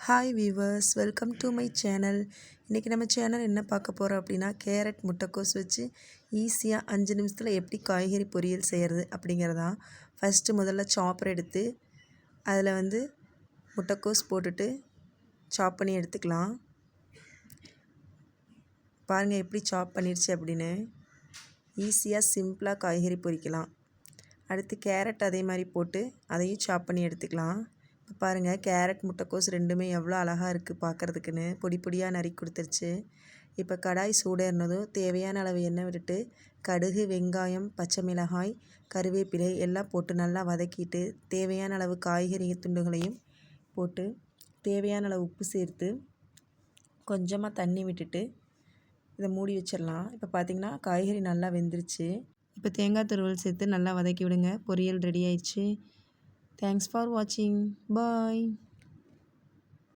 Hi viewers, welcome to my channel. இன்றைக்கி நம்ம channel என்ன பார்க்க போகிறோம் அப்படின்னா, கேரட் முட்டைக்கோஸ் வச்சு ஈஸியாக 5 நிமிஷத்தில் எப்படி காய்கறி பொரியல் செய்கிறது அப்படிங்கிறதான். முதல்ல சாப்பர் எடுத்து அதில் முட்டைக்கோஸ் போட்டுட்டு சாப் பண்ணி எடுத்துக்கலாம். பாருங்கள் எப்படி சாப் பண்ணிடுச்சு அப்படின்னு. ஈஸியாக சிம்பிளாக காய்கறி பொரிக்கலாம். அடுத்து கேரட் அதே மாதிரி போட்டு அதையும் சாப் பண்ணி எடுத்துக்கலாம். இப்போ பாருங்கள், கேரட் முட்டைக்கோஸ் ரெண்டுமே எவ்வளோ அழகாக இருக்குது பார்க்குறதுக்குன்னு. பொடி பொடியாக நறுக்கி கொடுத்துருச்சு. இப்போ கடாய் சூடேறினதும் தேவையான அளவு எண்ணெய் விட்டுட்டு கடுகு, வெங்காயம், பச்சை மிளகாய், கருவேப்பிலை எல்லாம் போட்டு நல்லா வதக்கிட்டு தேவையான அளவு காய்கறி துண்டுகளையும் போட்டு தேவையான அளவு உப்பு சேர்த்து கொஞ்சமாக தண்ணி விட்டுட்டு இதை மூடி வச்சிடலாம். இப்போ பார்த்திங்கன்னா காய்கறி நல்லா வெந்துருச்சு. இப்போ தேங்காய் துருவல் சேர்த்து நல்லா வதக்கி விடுங்க. பொரியல் ரெடி ஆயிடுச்சு. தேங்க்ஸ் ஃபார் வாட்சிங். பாய்.